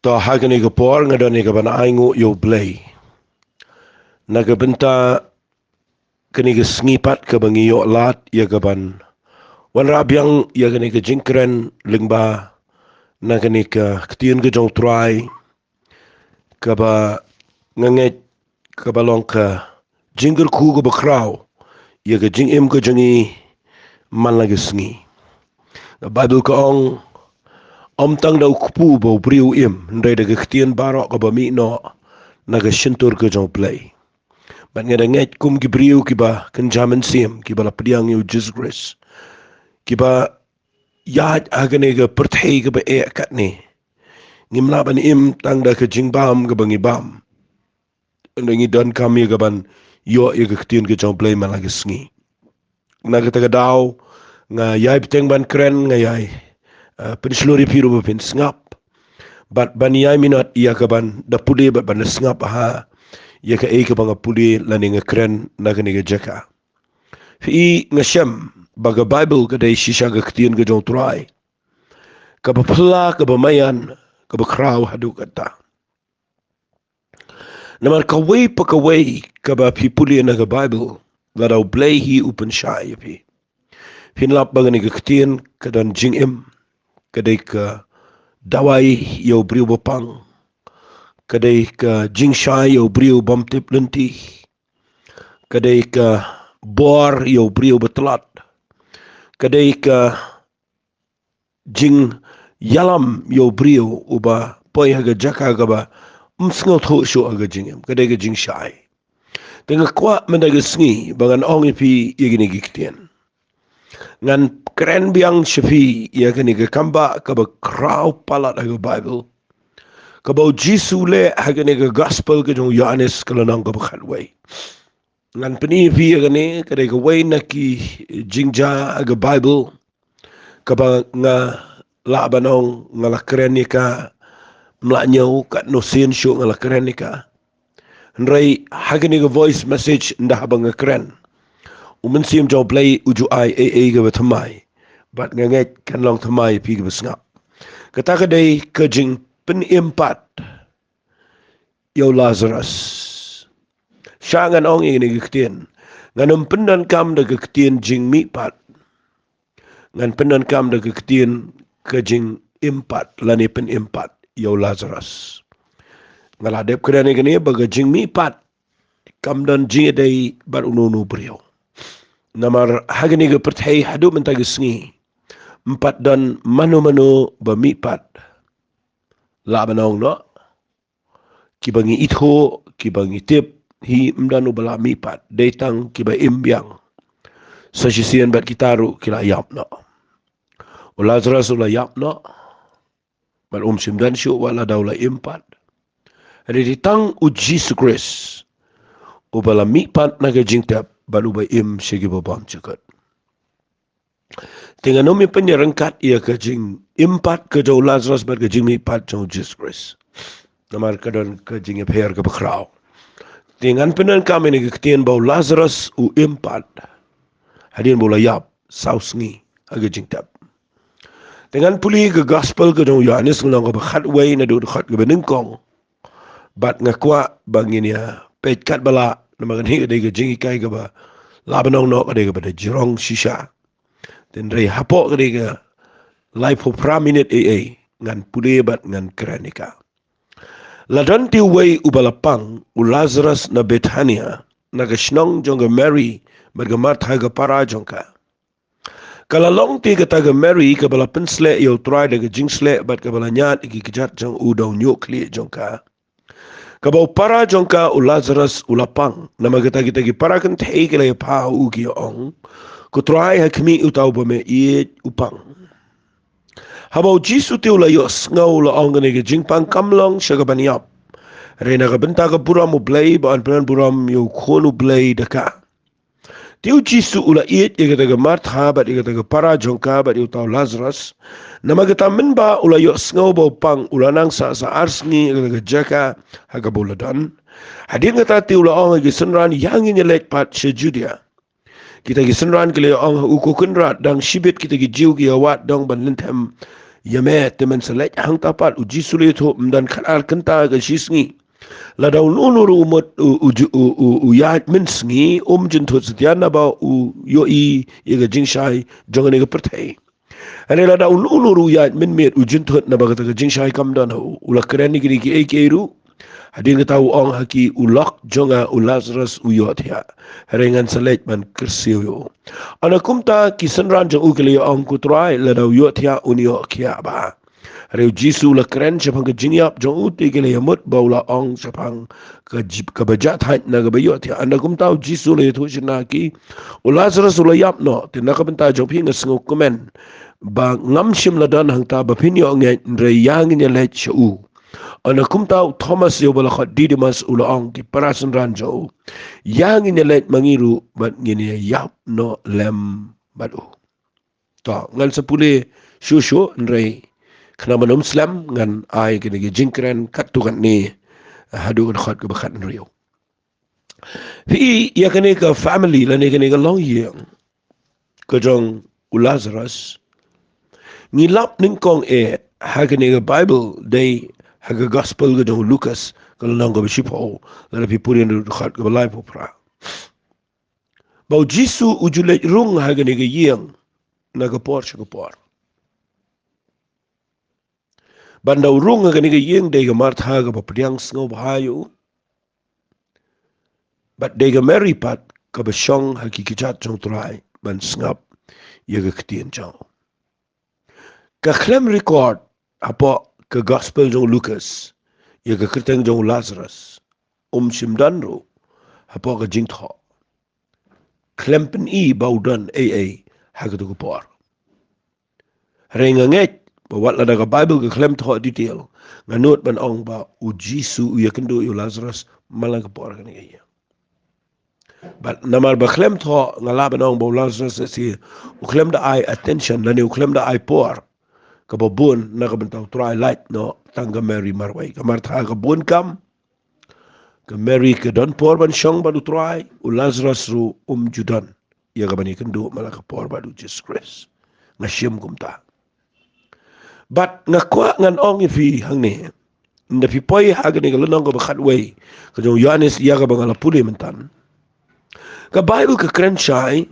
Ta hagani ka por ngadani ka ban aingu yo blay. Naga benta kani ka snipat ka bangi yo lat ya ka ban. Wan rabyang ya kani ka jingkren lingba na kani ka ktiyan ka jong try ka ba nganget ka balong ka jingger ku ka ba kraw ya ka jingim ka jangi man lagi sngi. Bible ka ong tang daw kupu bo briu im ndai daga ktiyan barok ka ba mi no naga shintur ka jong play. Bat nga nget kum ki briu ki ba kenjaman sim ki ba la pediang yu jizgris ki ba yad agane ga perthei ka ba e kat ni ngimla ban im tang da ka jingbam ka bangi bam ndangi dan kami ka ban yo ya ka ktiyan ka jong play man lagi sngi naga taga daw nga yai piteng ban kren nga yai penslori piru ba pin ngap bat ban yai minat iya ka ban da puli bat ban ngap ha ya ka ka banga puli lani nga kren na ka niga jaka. Fi nga shem baga Bible ka day shisha ka ktiyan ka jong try ka ba pala ka ba mayan ka ba kraw hadu kata. Namar kaway pa kaway ka ba pi puli na ka Bible la daw blay hi upan siya pi. Finlap baga niga ktiyan ka dan jingim ka day ka daway yaw briw bapang kadai ka jingshai yo brio bamtip lenti kadai ka bor yo brio betlat kadai ka jing yalam yo brio uba poi haga jaka gaba msngo tho sho aga jingem kadai ka jingshai tenga kwa mendaga sngi bangan ong ipi yegini giktien ngan kren biang shafi yagini ka kamba kaba kraw palat aga Bible kabau Jisu le hagane ka gospel ka jong Yohanes kalanang ka bakhalway. Ngan peni pi agane kadai ka way na ki jingja aga Bible kaba nga labanong nga lakren ka mlanyaw kat no sensyo nga lakren ka. Nray hagane ka voice message nda habang nga kren. Umansim jaw play uju ay ka batamay. Bat nga nget kanlang tamay pi ka basngap. Kata kadai ka jing penimpat yaw Lazarus. Siya nga naong yung nagkaktiyan. Nga pendan kam nagkaktiyan jing mipat. Nga pendan kam nagkaktiyan ka jing impat. Lani penimpat yaw Lazarus. Nga ladep kaya ni kani baga jing mipat. Kam dan jing eday bar ununu beriyaw. Namar hagani ka perthay hadu mentagisngi. Empat dan mano-mano ba mipat. Labanong no kibangi itho kibangi tip hi mdanu bala mipat datang kiba imbyang sa sisian bat kitaru kila yap no o Lazarus ula yap no bat simdan syu wala daula impat hari ditang u Jesus Christ o bala mipat naga jingtap balu ba im sigi babam cakot tinggal nomi penyerengkat ia ke jing impat ke jauh Lazarus ber ke jing mipat jauh Jesus Christ. Namar kadon ke jing ipher ke bakraw. Tinggal penan kami ni ketian bau Lazarus u impat. Hadian bola yap sausngi age jing tap. Tinggal puli ke gospel ke jauh Yohanes ngulang ke bakhat way na duduk khat ke benengkong. Bat ngakwa banginia petkat bala namar ni ke jing ikai ke ba labanong no ke ba jirong shisha. Dan dari hapok ketiga life for praminute ngan pudebat ngan keranika. Ladan tiway ubalapang u Lazarus na Bethania nagasnong jongga Mary bergemat haga para jongka. Kalalong ti kataga Mary kabala pensle yo try daga jingsle bat kabala nyat iki kejat jong udaw nyukli jongka. Kabau para jongka u Lazarus ulapang nama kita para kentei kila pa ugi ong kutrai hakmi utaw bame iet upang. Habau Jisu tiu la yos ngau la ongane ke jingpang kamlong syaga baniap. Rena ka benta ka buram u blay baan penan buram yu khonu blay daka. Tiu Jisu ula iet ya kata ke Martha bat ya kata ke para jongka bat yu tau Lazarus. Nama kata minba ula yos ngau bau pang ula nang sa arsngi ya kata ke jaka haga buladan. Hadir kata tiu la ongane ke senran yang nyelek pat sejudia. Kita gi senran kele ong uku kunrat dang shibit kita gi jiu gi awat dong ban lentem Yame temen selek hang tapat uji sulit ho dan kanal kenta ke sisngi. Ladau nunuru umut uyat minsngi jintut setiana ba yoi yega jingshai jongane ke pertai. Ane ladau nunuru uyat min met jintut na ba kata ke jingshai kamdan ho ulak kerani kiri ki ekeiru. Hadin kita ong haki ulak jonga Lazarus uyot ya. Herengan selek man kersiyo. Ana kumta kisenran jong ukele ong kutrai ladau uyot ya unyo kia ba. Reu jisu la keren sepang ke jingyap jong uti kele yamut baula ong sepang ke bajat hat na ke bayot ya. Anda kum tahu jisu le tu ki Lazarus ula yap no tina ka benta jong pi ngasngu komen ba ngam shim la dan hang ta ba pinyo ngai re yang nya le chu. Anda kum tahu Thomas yo bala khat Didymus ula ong ki parasan ranjo yang nya le mangiru bat ngini yap no lem badu. To ngal sepule shushu nrei kena manum Islam ngan ai kena jingkren kat tukan ni hadu kan khat ke bakat riu. Fi ya kena ke family la ni kena ke long year ke jong Lazarus ngilap ning kong ha kena ke Bible day ha ke gospel ke jong Lucas kalau nang ke bisipo la pi purin khat ke balai popra. Bau Jisu ujule rung ha kena ke yeng na ke por ke por. Banda urung nga kani yeng de martha ga papriang sngo bahayu but de meri pat ka bashong hakikichat jong trai ban snap ye ga ktien jong ka klem record apo ka gospel jong Lucas ye ga krteng jong Lazarus shimdanro apo ga jingtho klempen baudan ha ga du por renga nget wat la daga Bible ke klem tho detail nganut ban ong ba Jisu ye kendo Lazarus malang ke por kan ye but namar ba klem tho ngala ban ong ba Lazarus si klem da ai attention la ne klem da ai por ka ba bun na ka bentang try light no tangga Mary marway ka martha ka bun kam ka Mary ke don por ban shong ba du try Lazarus ru judan ye ka bani kendo malang ke por ba du Jesus Christ ngashim kumta. But ngakwa ngan ong ifi hang ni nda fi poi hagani ga lunong ga khat way ka jong Yohanes ya ga bangala puli mentan ka Bible ka krenchai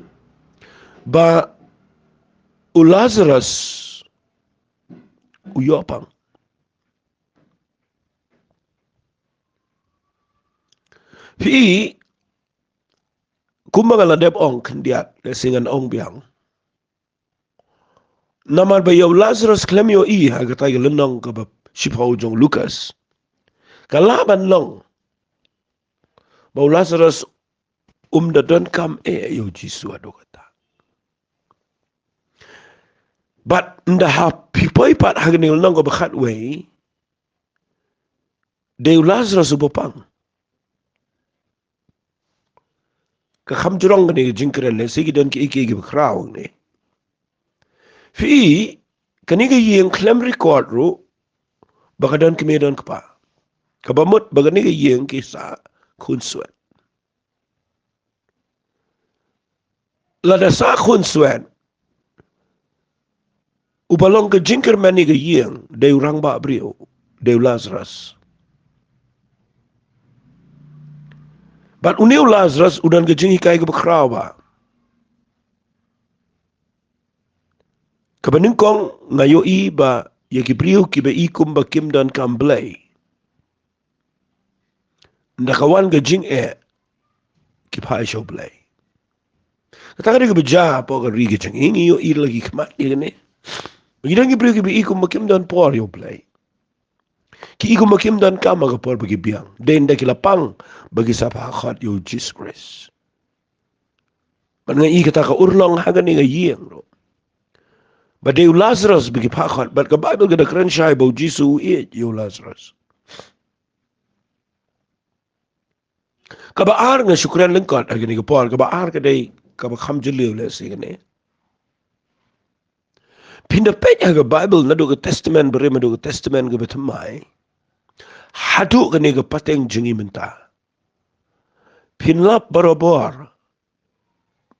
ba Lazarus uyopang fi kumbaga la deb ong kendiat le singan ong biang namar ba yo Lazarus klemyo ha ga tay lunong ga ba shipho jong Lucas kalaban long ba Lazarus da don kam yo Jisu adokata but nda ha pipoi pat hagani long ga khat way de Lazarus upang ka kham jurong ni jingkren le sigi don ki iki gi kraw ni fi kaniga yeng klem record ru bakadan ki medan kpa kabamut bagani ga yeng ki sa kunswet lada sa kunswet ubalong ka jingker mani ga yeng de urang ba brio de Lazarus but uniu Lazarus udan ga jingi kai ga kraw ba kabaning kong ngayo ba yaki brio ki ba ikum ba kim dan kamblay ndakawan ga jing ki pa show blay kataka ga beja po ga rigi chang ingi yo lagi kmat ni gidang gi brio ki ba ikum ba kim dan por yo blay ki ikum ba kim dan kama ga por bagi biang den da kilapang bagi sapa khat yo Jesus Christ man nga kataka urlong hagan ni ga yeng ro. But they Lazarus bigi pakhat, but the Bible gada kren shay bo Jisu yo Lazarus. Kabaar nga syukran lengkot agani ka por, kabaar ka day kabakam jeliw le sigane. Pindapet aga Bible na do ka testament beri ma do ka testament ga betamay. Hadu kani ka pateng jingi menta. Pinlap barabor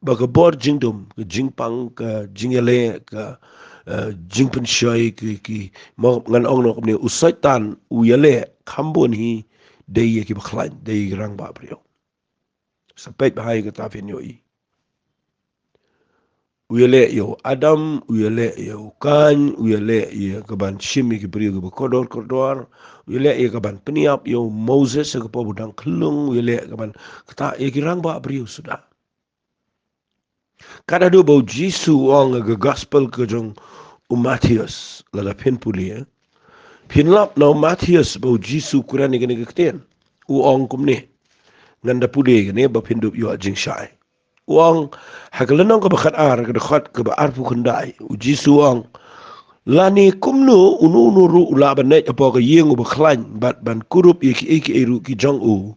baga bor jingdom ka jingpang ka jingele ka Jingpynim ki mo ngan ong no ni usaitan uyale khambon hi dei ki bakhlain dei rang ba brio sapet bahai ka ta fin yo uyale yo Adam uyale yo kan uyale yo kaban shimi ki brio ki kodor uyale yo kaban peniap yo Moses ka po budang kelung uyale kaban kata ki rang ba brio sudah kada do bau Jisu ong ga gospel ke jong Matthias la da pen puli pinlap no Matthias bau Jisu kurani gani gekten u ong kumni nganda puli gani ba pindup yo jing shai uang hakalanong ka bakat ar ka dakhat ka ba arpu khandai u Jisu ong lani kumnu unu ru ula banet apo ka yengu ba khlan bat ban kurup iki eru ki jong u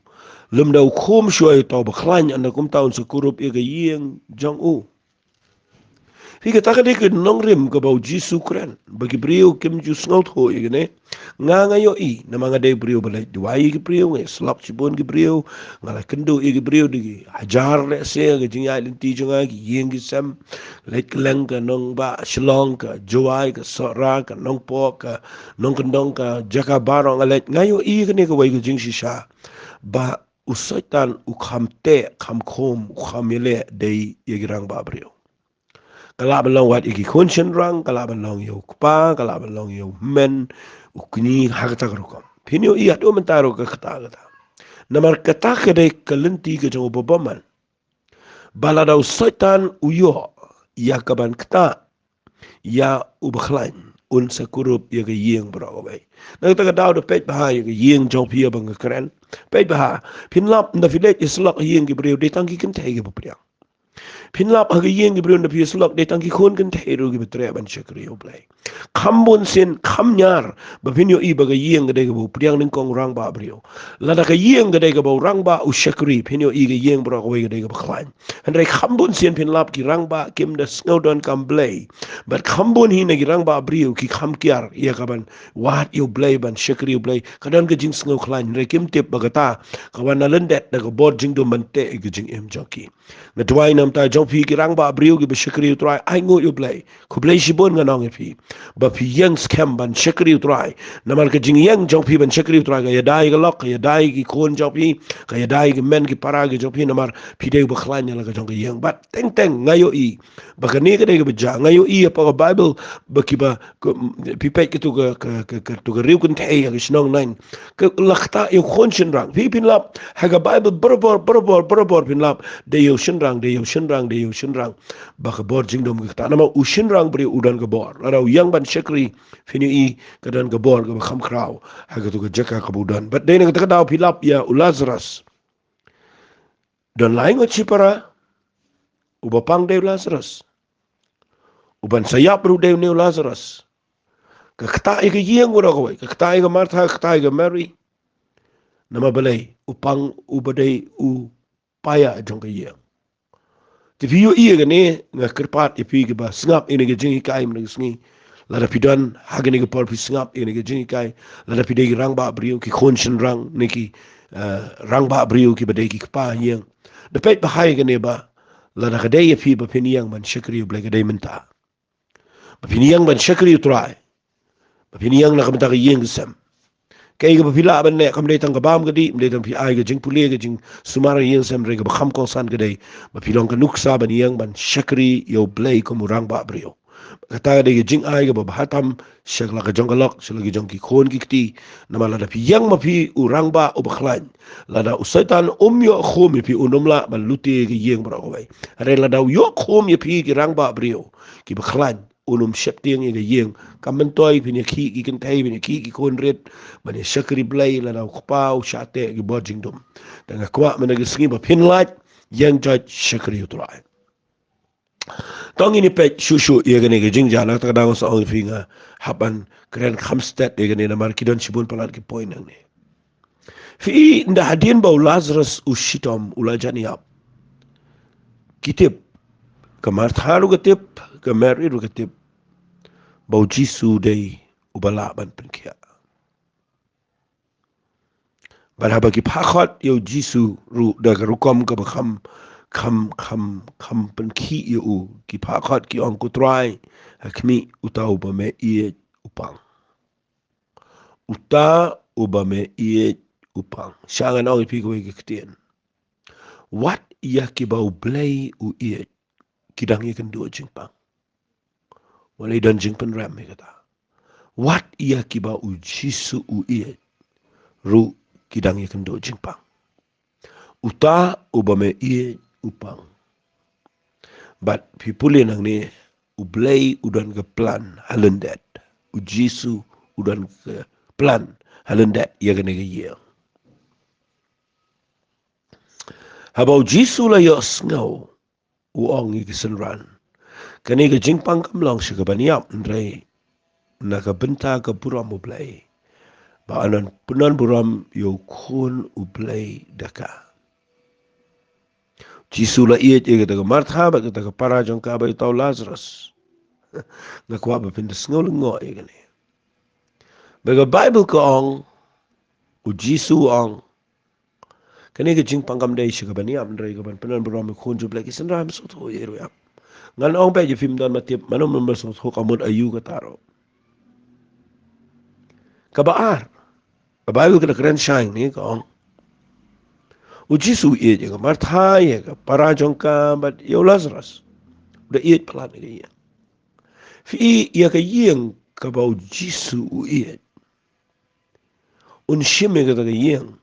lumda u khom shoy to ba khlan anda kum taun se kurup ka yeng jong u Fika taka deke nong rim ka bau Jisu kren bagi brio kim ju sngot ho igene nga yo I na mga day brio balay diwai ki brio ngai slap chibon ki brio ngala kendo ki brio digi hajar le se ga jinga linti junga ki yeng ki sam lek leng ka nong ba shlong ka joai ka sora ka nong po ka nong kendong ka jaka baro ngala nga yo I kene ka wai ka jing shisha ba usaitan u khamte kham khom khamile day yegirang ba brio kalab long wat iki kunshin rang kalab long yo kupa kalab long yo men ukni hakata rukom pinyo iya do mentaro ka kata namar kata kede kalenti ke jong boboman baladaw satan uyo ya kaban kata ya ubakhlain un sakurup ya ga yeng brawai nang taga daw de pet baha ya ga yeng jong pia bang kren pet baha pinlap na filet islak yeng gi brew de tangi kin tege bopriang Pinlap hagi yeng gibrion na piuslok de tangki khon kan teru gi betre ban shakri oblay. Kambon sin kamnyar ba pinyo I baga yeng gade gabo priang ning kong rang ba brio. Lada ka yeng gade gabo rang ba u shakri pinyo I ga yeng bro ga gade gabo khlain. Handai kambon sin pinlap ki rang ba kim da snowdon kam blay. But kambon hi na gi rang ba brio ki kham kiar ia kaban wat yo blay ban shakri oblay. Kadan ga jing snow khlain re kim tip bagata kawan na lendet da ga bod jing do mante ga jing em joki. Na tuai nam ta jong pi ki rang ba brio ki bashikri utrai ai ngo yo blay ku blay shibon nga nong pi ba pi yang scam ban shikri utrai namal ka jing yang jong pi ban shikri utrai ga yadai ga lok ya dai ki kon jong pi ka yadai ki men ki para ki jong pi namar pi de ba khlan la ka jong ki yang bat teng teng ngayo I ba ka ni ka de ga ja ngayo I pa bible ba ki ba pi pe ki tu ga tu ga riu kun te ya ki snong nine ka lakhta yo khon shin rang pi pin lap ha ga bible bor pin lap de yo shin rang baka bor jingdom kita nama ushin rang beri udan ke bor lara yang ban shekri fini I kadan ke bor ke kham kraw haga tu ke jaka ke budan but dai nak daw pilap ya Lazarus dan lain ngot para ubapang de Lazarus uban sayap ru de ne Lazarus ke kata ke yeng ura ko ke kata ke Martha kata ke Mary nama balai upang ubadai u paya jong ke yeng Ti fiyo iya gane nga kerpat ipi ke ba sngap ini ke jingi kai mna sngi la da pidan hagene ke por pi sngap ini ke jingi kai la da pidai rang ba brio ki khonshin rang niki rang ba brio ki badai ki pa yang da pet ba hai gane ba la da kadai ipi ba piniang man shakri bla kadai menta ba piniang ban shakri utrai ba piniang na kamta ke yeng sam kay ga pila ban ne kam dai tang bam gadi mle tang pi ai ga jing pule ga jing sumara yeng sam re ga kham ko san ga dai ba pilong ka nuksa ban yang ban shakri yo blay ko murang ba brio kata ga dai jing ai ga ba hatam shakla ga jongalok shla ga jong ki khon ki kti na mala da pi yang ma pi urang ba u bakhlan la da usaitan yo khom pi unumla ban luti ga yeng bra ko bai re la da yo khom ye pi ki rang ba brio ki bakhlan unum shepting ga yeng kamantoi pini ki kan tai pini ki kon red bani shakri blay la na kupau shate gi bodjing dum danga kwa mena gi sgi ba pin light yang judge shakri utrai tong ini pet shushu ye gane gi jingja la ta dang so ong finga haban kren khamstet ye gane na mar kidon shibun palat ki point nang ne fi nda hadin ba Lazarus ushitom ulajani yap kitip kamar tharu gatip kamar ru gatip bau Jisu dei ubala ban penkia barhaba ki phakhat yo Jisu ru da rukom ka kham penki yo ki phakhat ki ong ku trai Hakmi uta ubame iye upang. Uta ubame iye upang. Syangan au ipi kowe keketian. Wat ia kibau blay u iye kidang ikan dua jingpang. Walai dan jingpan ram kata. Wat ia kibau u jisu u iye ru kidang ikan dua jingpang. Uta ubame iye upang. But pipuli nang ni ublay udan ke plan halendet. U jisu udan ke plan halendet ia kena ke ia. Habau jisu la yos ngau uong i kesenran. Kani ke jingpang kamlang si kabaniap ndrai na ka benta ka buram ublay. Ba anan punan buram yo kun ublay daka. Jisu la iet ia kata ka martha ba kata ka para jong ka ba tau Lazarus. Nga kwa ba pindas ngau lengo ia kani. Baga Bible ka ong u Jisu ong kani ke jingpang kam dai si kabaniap ndrai ka ban punan buram kun ublay kesenran so to ia ru. Ngan ong pe je film dan matip manum number so kamut ayu ka taro. Kabaar. Kabayu ka keren shine ni ka ong. Ujisu ie je ka martha ye ka parajong ka but yo Lazarus. Udah ie pelat ni ka. Fi ia ka yeng ka bau Jisu ie. Un shime ka yeng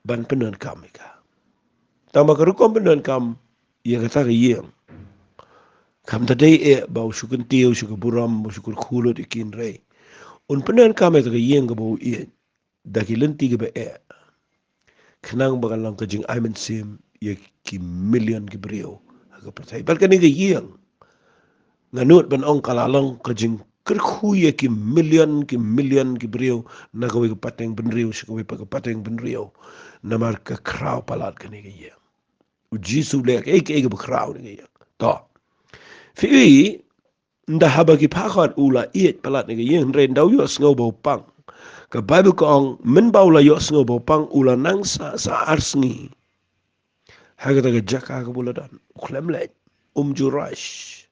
ban penan kam ka. Tama ka rukom penan kam ia ka ta yeng. Kam tadai bau syukun tiu syukun buram syukun kulut ikin rei. Un penan kami ka yeng ka bau ie. Daki lenti ka ba kenang bakal lang kajing aiman sim ia ki million ki beriau. Aga percaya. Balkan ni ka yeng. Nganut ban ong kalalong kajing kerku ia ki million ki beriau. Na kawai ka pateng benriau. Sikawai pa ka pateng benriau. Namar ka kraw palat ka ni ka yeng. Ujisu lek ka bekraw ni ka yeng. Tak. Fi nda haba ki pakat ula iet palat ni yeng ren daw yos ngau bau pang. Ka Bible ko ang men bau la yos ngau bau pang ula nang sa arsngi. Haga taga jaka ka buladan. Uklem lej. Jurash.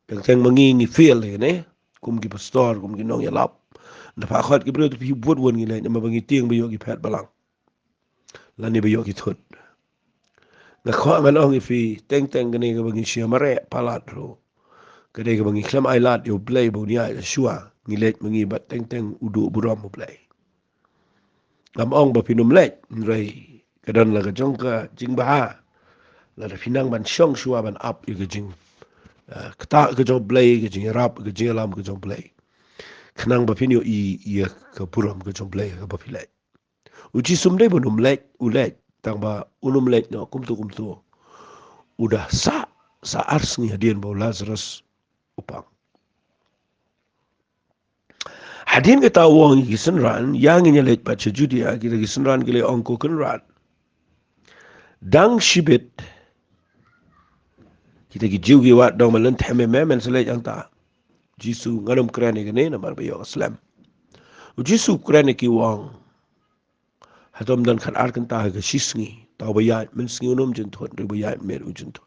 Yang teng mangingi feel ne. Kum ki pastor, kum ki nong yalap. Nda pakat ki bro tu pi buat wan ngilai. Nama bangi tiang bayo ki pet balang. Lani bayo ki thut. Nga kwa man ong ifi teng gani ka bangi siya mare palat ro. Kadai ka bangi klam ailat yo blay bau niya ila syua. Ngilet mangi bat teng udu buram mo blay. Ngam ong ba pinum let. Nrai kadan la ka jong ka jing baha. La da pinang ban syong syua ban up yo ka jing. Kata ka jong blay ka jing rap ka jing alam ka jong blay. Kenang ba pinyo iya ka buram ka jong blay ka ba pilet. Uji sumdai ba num let ulet. Tang ba unum let no kumtu. Udah sa ars ni hadian bau Lazarus upang. Hadin kita wong gisenran yang nyelet baca judia kita gisenran gile ongko kenran. Dang shibit kita gijiu giwat dong malen teme memen selet yang ta. Jisu nganum krani gene namar bayo Islam. Jisu krani ki wong hatom dan kan arkan ta ga shisngi tau bayat men sngi unum jentot ri bayat mer ujentot.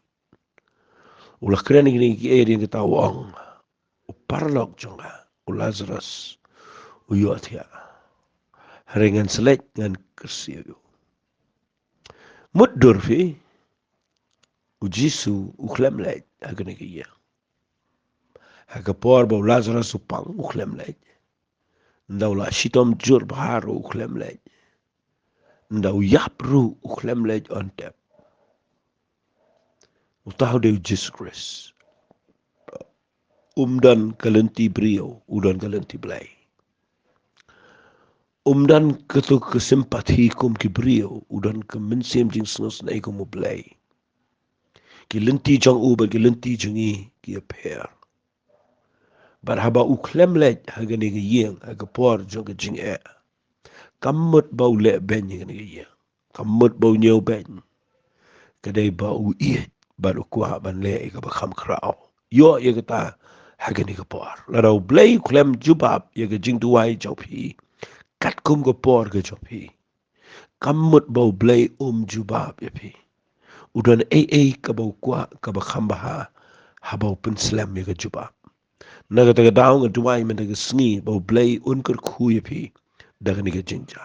Ulah krani gene ki erin kita wong uparlok jonga Lazarus uyot ya. Haringan selet ngan kersiyo. Muddur fi ujisu uklem lej agane kiya. Haga por bau Lazarus upang uklem lej. Ndau la shitom jur baharu uklem lej. Ndau yapru uklem lej on tap. Utahu de Jesus Christ. Umdan kalenti brio, udan kalenti blay. Umdan ketu kesempati kum ki brio, udan ke mensem jing snos na ikum blay. Ki lenti jang uba ki lenti jangi ki appear. Bar haba uklem lej haga ni yeng haga por jang jing e. Kamut bau le ben yang ni yeng. Kamut bau nyau ben. Kadai bau iet baru kuah ban le ka bakam krau. Yo ye kata haga ni ka por. Ladau blay uklem jubab ye ka jing tuai jau pi. Kat kum ka por ka jau pi. Kamut bau blay jubab ye pi. Udan ka bau kuah ka bakam baha habau pen slam ya juba naga taga daung ga duai men taga sngi bau blay unker kuya pi daga ni ga jinja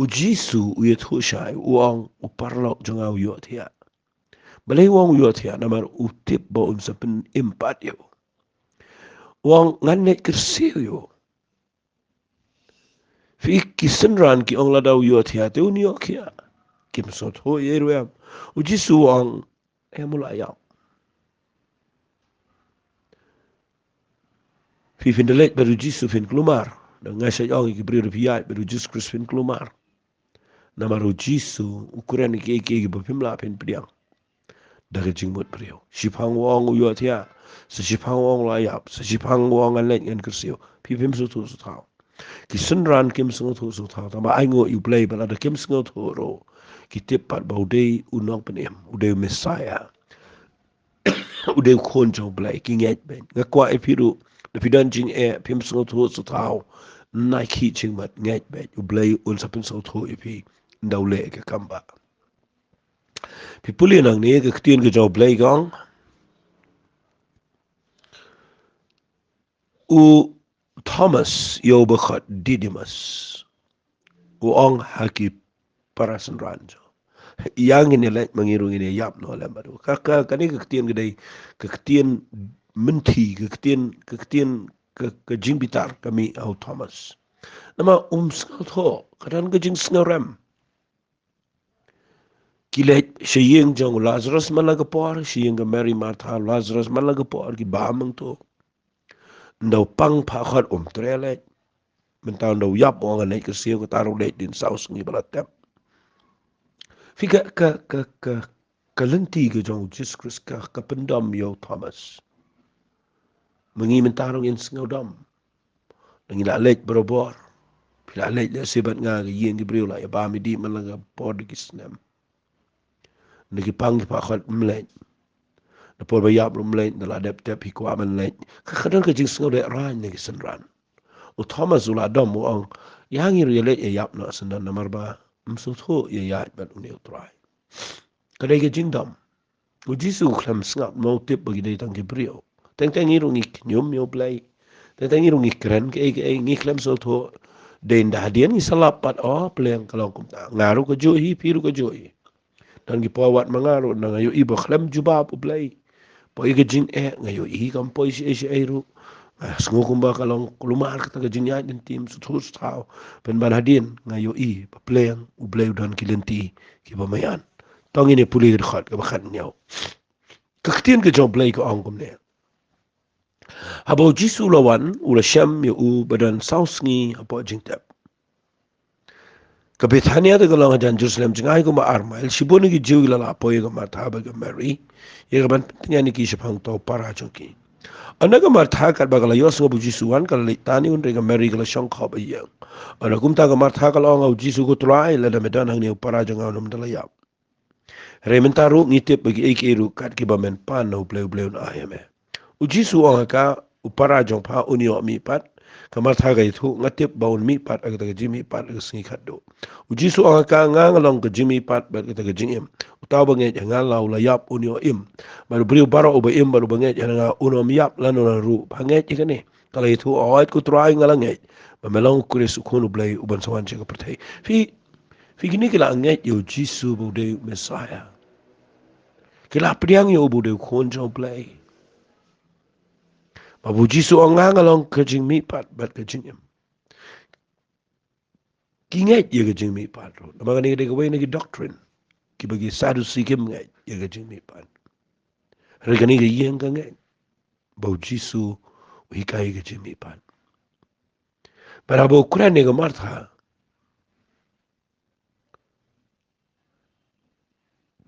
ujisu uyet hushai uang uparlok jonga uyot ya balai uang uyot ya namar utip bau unsapen impat yo uang nganet kersiu yo fi kisenran ki ong ladau uyot ya te uniok ya kim sot ho yeru ya ujisu uang emula fi findelet baru jisu fin klumar dan ngasa yong ki bri rupiat baru jis kris fin klumar namaru jisu ukuran ki ba pimla pin priang daga jingmut priyo shipang wong uyot ya sa shipang wong la yap sa shipang wong alet ngan kersio pi pim su tu su tau ki sunran kim su tu su tau tama aingo you play bala da kim su tu ro ki tipat baude unong penem ude messiah ude kon jong play ki nget ben ngakwa e piru de pidan jing e pim su tu su tau na ki ching mat nget ben u play un sapin su tu e pi ndaule ke kamba pipuli nang ni ke ktien ke jong play gong u Thomas yo bakhat Didymus u ong haki parasan ranjo yang ini lek mengirung ini yap no lembadu kaka kani kektien gedai kektien menti kektien ke jing bitar kami au Thomas nama skal tho kadan ke jing sngaram kilet sheyeng jong Lazarus malaga por sheyeng ke Mary Martha Lazarus malaga por ki bamang to ndau pang pha khat trele mentau ndau yap wong ane ke siu ke taru le din saus ngi balatap Fika ka lenti ke jong Jesus Christ ka pendam yo Thomas. Mengi mentarong in sengodam. Nang ila lej berobor. Pila lej le sebat nga ke yen gibril la ya ba mi di malaga por de kisnem. Nagi pang pa khat mlej. Na por ba yap mlej na la dep dep hi kwa man lej. Ka khadan ka jing sengode ran nagi senran. O Thomas ula dam mo ang yang iru ya lej ya yap na sendan namar ba msutho ya ya bat uni utrai. Kadai ke jingdam. Ujisu klam sngap mau tip bagi day tang Gabriel. Teng irung ik nyum yo play. Teng irung ik keren ke ngi klam so tho den da hadian ngi salapat pleng kalau kum ngaru ke johi piru ke johi. Dan gi pawat mangaru na ngayo ibo klam jubab play. Po ike jing ngayo i kam po isi airu. Sengu kumba kalau kelumar kata ke jing den tim sutus tau pen ban hadian ngayo i pleng play dan kilenti ki pamayan. Tong ini puli khat ke bakhan nyau. Kektien ke jong play ko angkum ne. Habo jisu lawan ula syam ya u badan sausngi apa jingtap. Kabithania de galang jan Jerusalem jingai ko ma armail shiboni ki jiu la apo ye martha ba ga Mary ye ban tnya ni ki shapang to para chongki. Anaga martha kar bagala yos ngo jisu wan kala tani un rega Mary kala shong khop ye. Anakum ta ga martha kala ngau jisu ko trai la da medan hang ni para janga nom dala yap. Rementaru ngitip bagi eikiru kat ki bamen pan no bleu na ayame. Ujisu angaka upara jong pa unio mi pat kamar thaga itu ngatip baun mi pat aga taga jimi pat aga singi khaddo. Ujisu angaka ngangalong ke jimi pat bat aga taga jingim. Utaw banget jangan lau layap unio im. Baru beriu baro uba im baru banget jangan unio miyap lanu ru. Banget ikane. Kalau itu awat ku try ngalanget. Bamelong kuris ukunu blay uban sawan cika pertai. Fi gini kila anget yo Jisu bude Messiah. Kila priang yo bude konjo blay. Babu Jisu ongang along kajing mi pat bat kajing em. Kinget ye kajing mi pat ro. Nama kani kade kawai nagi doctrine. Ki bagi Sadducee kim nget ye kajing mi pat. Rekani ke yeng ka nget. Babu Jisu hikai kajing mi pat. Barabo Quran nega Martha.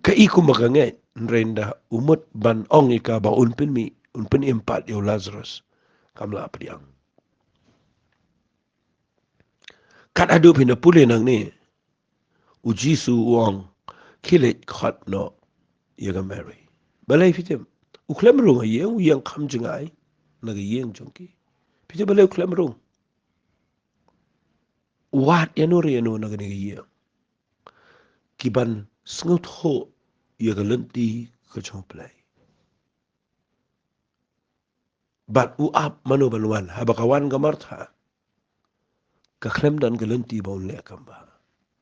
Ka iku makanget nrenda umut ban ong ika ba unpin impat yo Lazarus kamla priang. Kat adu pina pule nang ni ujisu uang kilit khat no yaga Mary. Balai fitem uklem rung ye yang kam jengai naga yeng jongki. Fitem balai uklem rung. Wat yanu naga naga yeng. Kiban sngut ho yaga lenti kachong play. Bat uap manu banuan habakawan gamartha kaklem dan gelenti baun le kamba.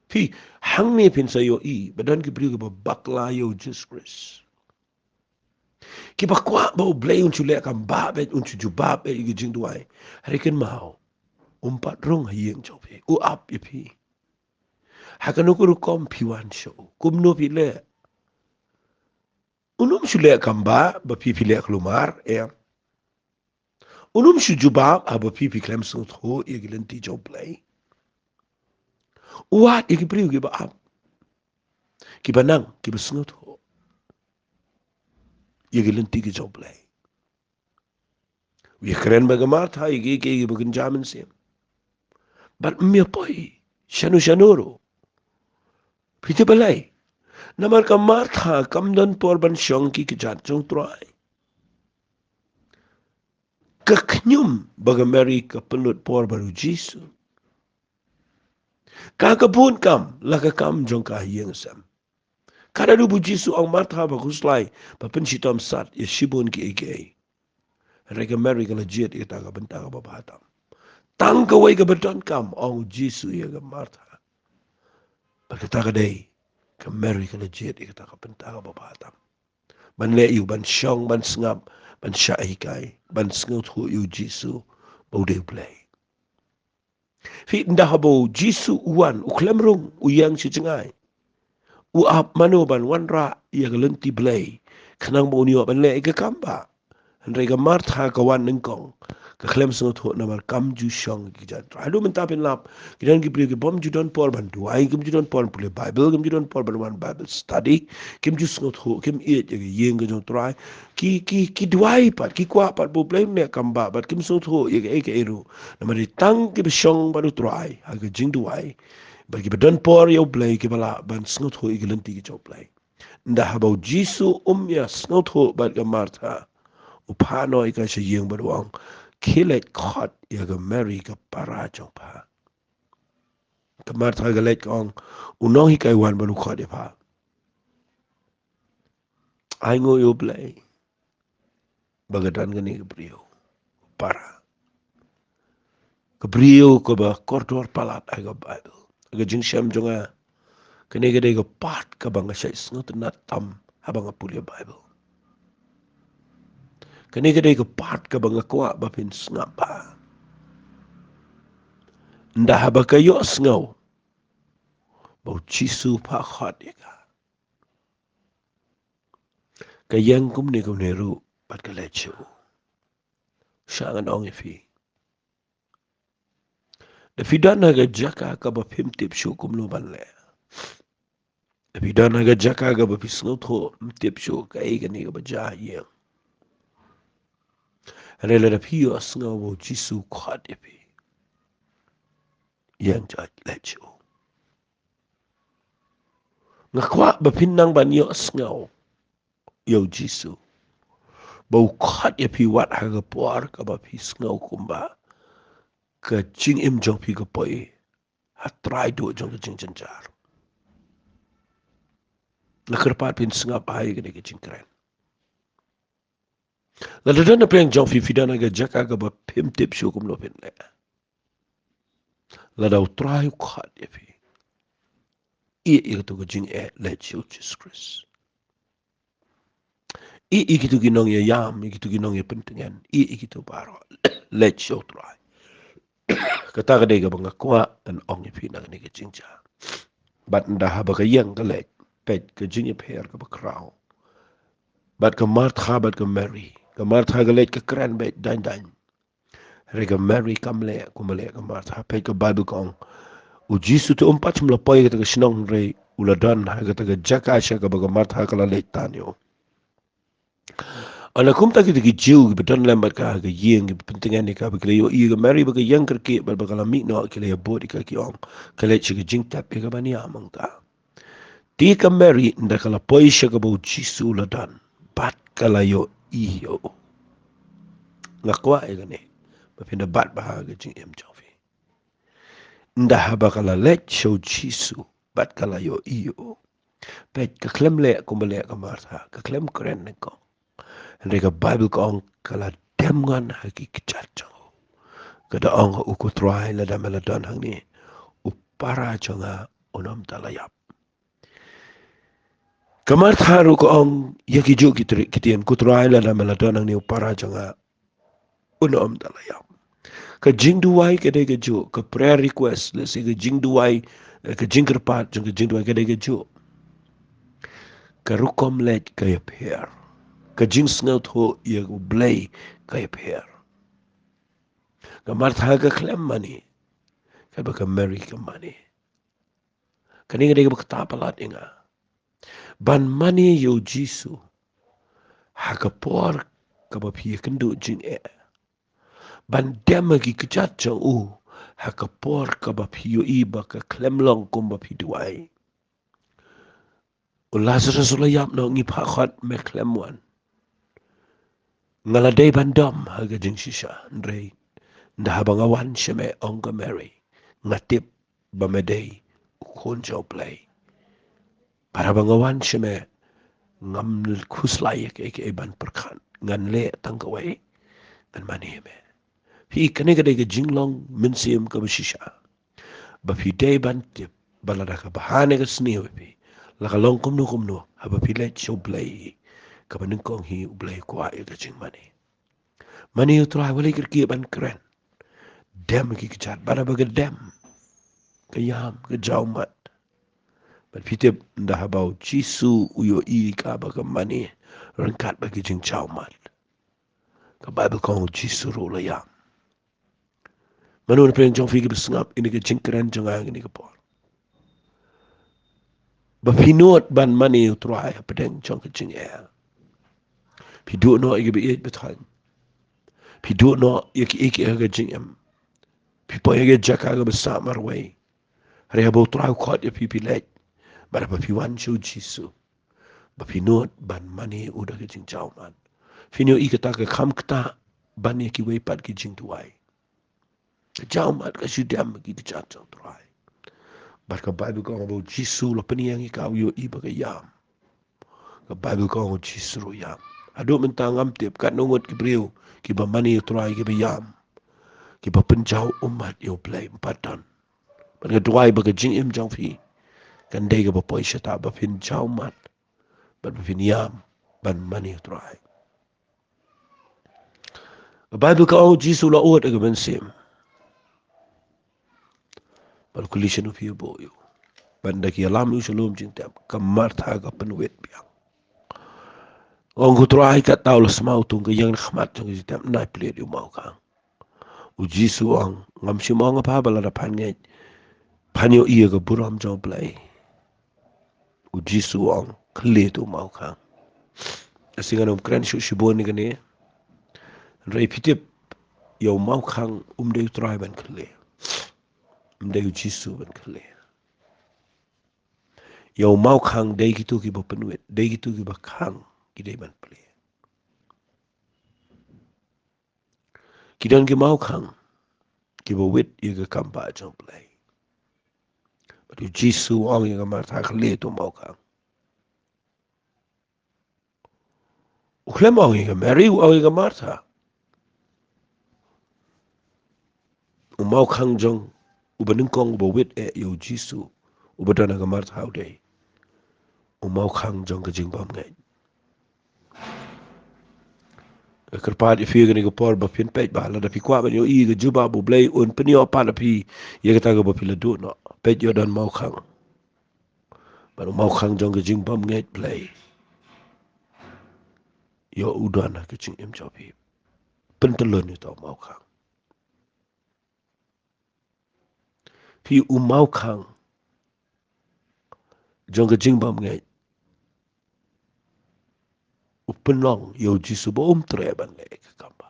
Pi hang ni pin sayo badan ki priu ba bakla yo Jesus Christ. Ki ba kwa ba blay unchu le kamba bet unchu jubab e igi jing duai. Hariken mau umpat rong hayeng chope uap pi. Hakanukuru kom piwan show kumno pi le. Unum shule kamba ba pi le klumar Unum shujubab aba pi klem sut ho igi lenti jo play. Uat igi priu ki ba ap. Ki ba nang ki ba snut ho. Igi lenti ki jo play. Wi keren bagamat ha igi bagin jamin sim. But mi poi shanu piti balay. Namar ka martha kamdan porban shongki ki jat jong try. Kaknyum bagamari ka penut porban Jisu. Kakapun kam laka kam jong ka hiyang sam. Kada dubu Jisu ang martha baguslay papensitom sat yashibun ki igay. Rega Mary ka legit ita ka benta ka babatam. Tangkaway ka baton kam ang Jisu iya ka martha. Pagkata ka day, ka Mary ka legit ita ka benta ka babatam. Ban leiu, ban syong, ban sngap, ban syaikai, ban sngut hu yu Jisu, bau deu play. Fi ndah bau Jisu uwan, uklemrung, uyang si jengay. Uap manu ban wanra, iya ka lenti play. Kanang bau niwa ban leiu ka kamba. Henry ka martha kawan nengkong. Kaklem sangat ho namar kam ju syong ki jat. Aduh mentapin lap. Kidan ki priyo ki bom ju don por ban duai kim ju don por pule Bible kim ju don por ban one Bible study kim ju sangat ho kim iet ki yeng ki jong try ki duai pat ki kwa pat bo blame ne kamba bat kim sangat ho ye ke eru. Namar tang ki syong baru try ha ki jing duai. Ba ki don por yo play ki bala ban sangat ho ki lenti ki jo play. Ndah habau Jisu ya sangat ho bat ka martha. Upano ika siya yeng baruang kilet kot yaga Mary ka para jong pa. Kamar taga let kong unong hikay wan baru kot pa. Ay ngo yo blay. Bagadan gani kabriyo. Para. Kabriyo ko ba kortor palat ay ka Bible. Aga jing siyam jonga. Kanigaday ka pat ka ba nga siya isngot na tam habang nga pulya Bible. Kanigaday ka pat ka ba nga kuwa ba pins nga pa. Ndah ba kayo asngaw. Bau Jisu pa khot ka. Kayang kum ni ru pat ka lecho. Syangan ong ifi. Dafidan naga jaka ka ba pimtip syu kum lo ban le. Dafidan naga jaka ka ba pisngot ho mtip syu ka ay gani ka ba jahiyang. Rela da piyo asngaw bau Jisu khot ifi. Yang jat lecho. Ngakwa ba pinang ban yo asngaw. Yo Jisu. Bau khot ifi wat haga puar ka ba pisngaw kumba. Ka jing im jong pi ka poi. Hatrai do jong ka jing janjar. Nakarpat pin sengap hai ka ka jing keren. Lalu dan apa yang jong fi fidana ka jaka ka ba pim tip syu kum lo pin le. Lalu trai khot ifi. I ka to ka jing le chiu Jesus Christ. I kitu ginong ya yam, I kitu ginong ya pentingan. I kitu baro. Le chiu trai. Kata ka day ka bang akwa an ong ifi na ka ka jing ja. Bat ndah ba ka yang ka le. Pet ka jing per ka ba kraw. Bat ka martha bat ka Mary. Ka martha ka let ka kran bet dan. Rega Mary kam le kumale ka martha pet ka Bible kong. U Jisu tu umpat mula poi ka sinong re uladan ha ka jaka siya ka ba ka martha ka la let tanyo. Ana kum ta kita jiu beton lembat ka ga yeng pentingan ni ka ba ka yo I ka Mary ba ka yang kerke ba ka la mi no ka le bo di ka ki ong ka le chi ka jing tap ka ba ni amang ta. Di ka Mary nda ka la poi siya ka ba Jisu uladan. Bat kalayo iyo. Ngakwa e gani. Mapinda bat bahaga jing em jofi. Ndah bakala let show Jisu. Bat kalayo iyo. Pet kaklem le kumbale ka martha. Kaklem keren niko. Henry ka Bible kong kala dem ngan hagi kicat jang kada ong uku try la damela don hang ni upara janga onom talayap kamar tharu ko ong yaki ju kitien kutrai la damela don hang ni upara janga onom talayap ka jing duai ka de ju ka prayer request le si ka jing duai ka jing kerpat jang ka jing duai ka de ju ka rukom let ka appear ka jing snelt ho ye blay ka appear ka martha ka klem mani ka ba ka marry ka mani kani ka de ka tapalat inga ban mani yo jisu ha ka por ka ba phi kendu jing e ban dem ki kchat chang u ha ka por ka ba phi yo i ba ka klem long kum ba phi duai o Lazarus la yap no ngi pha khat me klem wan ngala day ban dom ha ga jing shisha ndrei nda ha ba ngawan sheme onga Mary ngatip ba me day khon jo play para ba ngawan sheme ngam khuslai ke ban perkhan ngan le tang ka wai ngan mani me hi kane ga de jinglong min sim ka shisha ba fi day ban tip balada ka bahane ga sni we la ka long kum no ha ba fi le show play ka ban kong hi play kwa ga jing mani utra wali ki ban kren dem ki chat bana ba ga dem ka yam ka jaumat ban fitip nda habau jisu uyo i ka ba ka mani rangkat ba ki jing jaumat ka bible kong jisu ro la yam manu na pen jong fi ki besngap ini ka jing kren jong ang ini ka por ba finot ban mani utra ya pedeng jong ka jing ya pi du no i be it betan pi du no iki ga jing em pi po ga jaka ga besamar wei hari habau tra khot ya pi let bara ba pi wan chu jisu ba pi not ban mani uda ke jing chao man finyo i kata ka kham kata ban ye ki wei pat ki jing tuai ka chao man ka shu dam ki cha chao tuai bar ka bible ko ba jisu lo peniang i ka yo i ba ka yam ka bible ko jisu ro yam ado mentang am tip kat nongot ki breu ki ba mani tuai ki ba yam ki ba penjau umat yo play patan ban ka tuai ba ka jing im jang fi kan dei ka ba poi shata ba fin chao mat ban fin yam ban mani tuai the bible ka o jisu la ot ga ben sim bal kulisha no pio boyo banda ki alam u shalom jing tam kamar tha ga pen wet biang ong ku trai ka taw la smau tung ga yang khmat tung jing tam na plate yu mau ka u jisu ang ngam shi mong pa bala da pan nge pan yo i ga buram jo play u jisu ang khle tu mau ka asinga nom kran shu shibon ni ga ne rai pitip yo mau khang de trai ban khle de jisu ban khle yo mau khang dei ki tu ki ba penwet dei ki tu ki ba khang ki dei ban ple ki don ki mau khang ki ba wit ye ka kam ba jong play but you jisu ong ye ka mar tha khle tu mau khang u khlem ong ye ka mary u ong ye ka mar tha u mau khang jong u ba ning kong ba wit e yo jisu u ba dana ka mar tha u dei u mau khang jong ka jing bam ngai kerpat ifi gani ko por ba pin pej ba la da pi kwa ba yo i ga juba bu blay un pin yo pa da pi ye ga ta ga ba pi la du no pej yo dan mau khang ba mau khang jong ga jing bam ngai play yo u dan ka jing em jo pi pen te lo ni to mau khang pi u mau khang jong ga jing bam ngai u pen long yo ji su ba tre ban le ka kam ba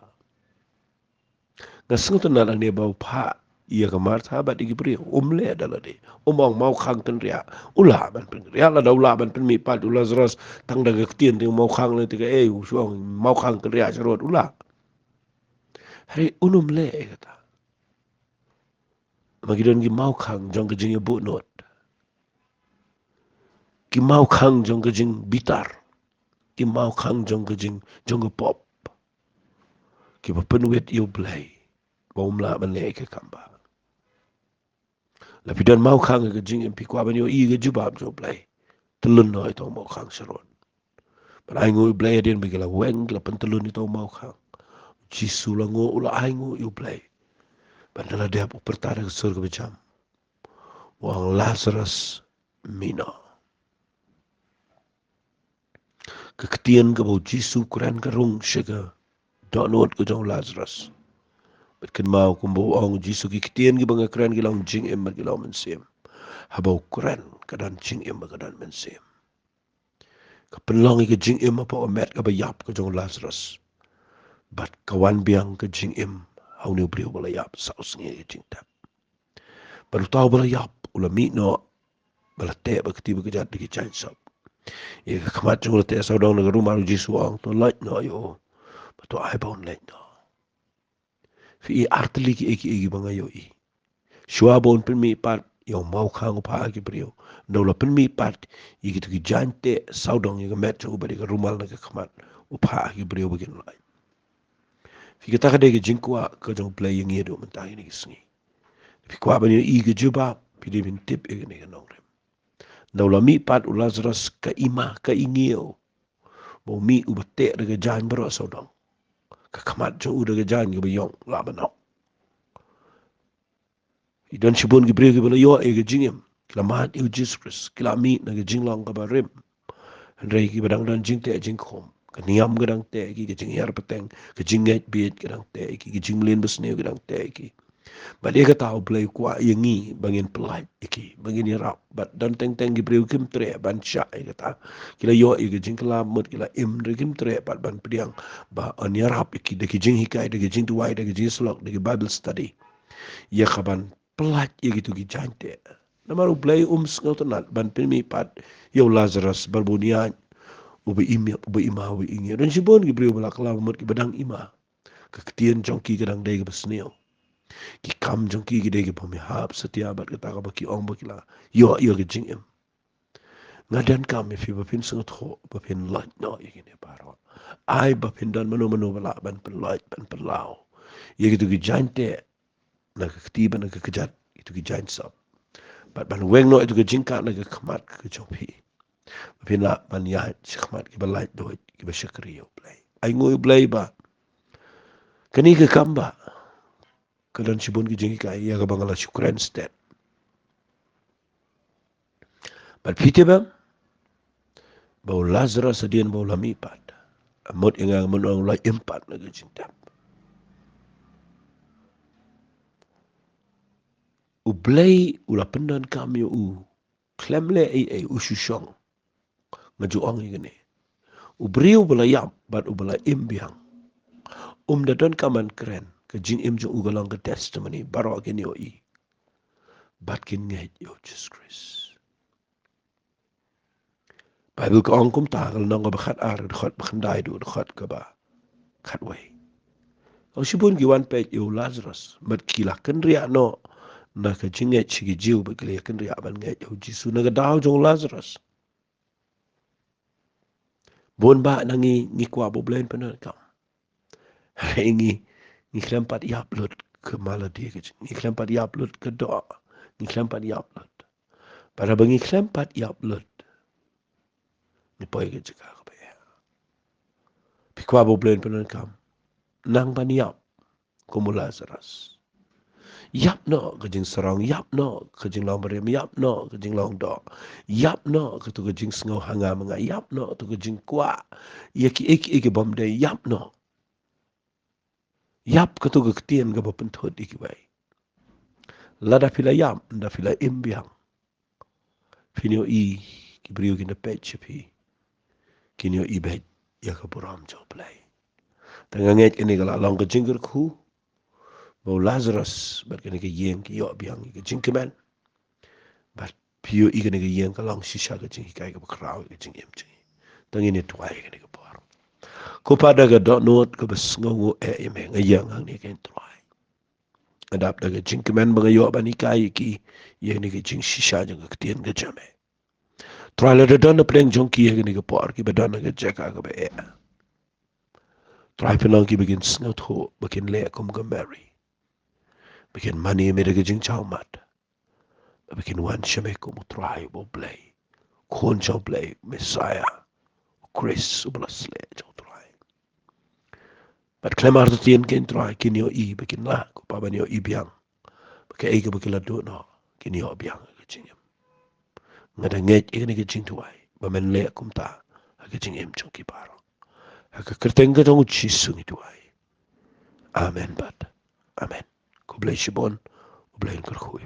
ga sing to na ne ba pa ia ka mar tha ba di bri le da la de mong mau khang ten ria ula ban pen ria la da ula ban pen mi pa du Lazarus tang da ga tien de mau khang le te ga e u shuang mau khang ten ria jarot ula hari le ka ta magidon gi mau khang jong ga jing bu not ki mau khang jong ga jing bitar ki mau khang jong ga jing jong ga pop ki ba penuit yu blay ba umla ban le ke kamba la pidan mau khang ke jing em pi kwa ban yo i ke jubab jo blay telun no ito mau khang sharon ban ai ngu blay den bi la weng la pen telun ito mau khang jisu la ngo ula ai ngu yu blay ban la de pu pertara ke surga bejam wang Lazarus mina keketian ke bau jisu kuran ke rung shiga donot ke jong Lazarus bet ken mau kumbo ong jisu ki ketian ke bang kran ke long jing em ke long mensem habau kuran kadan jing em kadan mensem ke penlong ke jing em apa omet ke bayap ke jong Lazarus bat kawan biang ke jing em hau ni brio balayap saus ngi ke jing tap baru tahu balayap ula mi no balate ba ketiba ke jat ke chan sop ye khamat jong te sa dong na rumah jisu ong to light no yo to ai bon light no fi artli ki eki banga yo i shua bon pen mi pat yo mau khang pa ki brio no la pen mi pat i ki ki jante saudong ye met jo bari ka rumal na ka khamat u pa ki brio begin lai fi ka ta ka de ki jinkwa ka jong play yang ye do man ta ni sngi fi kwa ban i ki juba pi de bin tip e ne ka nong rem no la mi pat u Lazarus ka ima ka ingio bo mi u bate de ka jan bro saudong ka khamat jo u de ka jan ki biyong la ba no idan shibun ki brio ki bala yo e ka jingem kilamat yu Jesus kila mi na ka jinglong ka ba rim Rei ki badang dan jing te jing khom ka niam gadang te ki jing yar pateng ka jing ngai biet gadang te ki jing len besne gadang te ki ba de ka tau play kwa yengi bangin pelai ki bangin yarap but dan teng teng ki breu kim tre ban sha e kata kila yo e ki jing kala mut kila im re kim tre pat ban priang ba an yarap ki de ki jing hikai de ki jing tuai de ki jing slok de ki bible study ya khaban pelai ki tu ki jante namaru play sngotonat ban pimi pat yo Lazarus barbunia ube ima ube ingi dan sibon ki brio balak la mut ki badang ima keketian jongki kadang dai ke besneo ki kam jongki ki dai ke pome hap setia bat kata ka baki ong baki la yo ke jing em ngadan kam fi bapin sangat ho bapin lot no yini paro ai bapin dan mano bala ban pelot ban pelau ye gitu ki jante na ketiba na kejat itu ki jant sap bat ban weng no itu ke jingka na ke khamat ke jongpi Pina ban ya chkhmat ki balai do ki ba shakri yo play ai ngoi play ba kani ke kamba kadan sibon ki jingi ka ya ga bangala shukran stat but pite ba ba Lazarus adien ba lami pat amot inga mon ong la impat na ga jinta u play ula pendan kami u klemle ai usushong maju ong igene u brio bala yap bat u bala imbiang da don kaman kren ke jing im jo ugalang ke testimony baro ke yo i bat kin ngai yo Jesus Christ Bible ko ong kum ta kal nong ba khat ar khat ba khandai du khat ka ba khat wai o shibun gi wan page yo Lazarus mat kila kan ria no na ka jinge chi gi jiu ba kila kan ria ban ngai yo jisu na ga daw jong Lazarus bon ba nangi ni kwa bo blen pa na kam ngi klempat yap lut ke maladi ke ni klempat yap lut ke do ni klempat yap lut para bangi klempat yap lut ni poi ke jika ka ba pi kwa bo blen pa na kam nang ban yap como Lazarus yap no kajing sarong yap no kajing long bari yap no kajing long do yap no katu kajing sngo hanga mga yap no tu kajing kwa yaki eki bom de yap no yap katu ketian ga bapen thot iki bai lada pila yap nda pila imbiang finio i kibrio kinda pech pi kinio i bet ya ka buram jo play tanganget ini kala long kajing ku bo Lazarus bat kene ke yeng ki yo biang ke jingkeman bat pio i kene ke yeng ka long shisha ke jing kai ke kraw ke jing em jing tangi ni tuai kene ke por ko pada ga do not ko bes ngo e em ngayang ang ni ken tuai adap da ke jingkeman ba yo ba ni kai ki ye ni ke jing shisha jing ke tien ke jame tuai le da na pleng jong ki ye kene ke por ki ba dan ke jaka ke ba e try penang ki begin sngot ho begin le kum ga Mary begin money me de jing chao mat begin wan shame kum try bo play kon chao play Messiah Chris ublas le chao try but clemar to tien ken try kin yo I begin la ko pa ban yo I biang ke ai ke begin la do no kin yo biang ke jing ngada ngej ikene ke jing tuai ba men le kum ta ke jing em chong ki paro ka kerteng ka tong chi sungi tuai amen bat amen ko bless you bon ko bless ko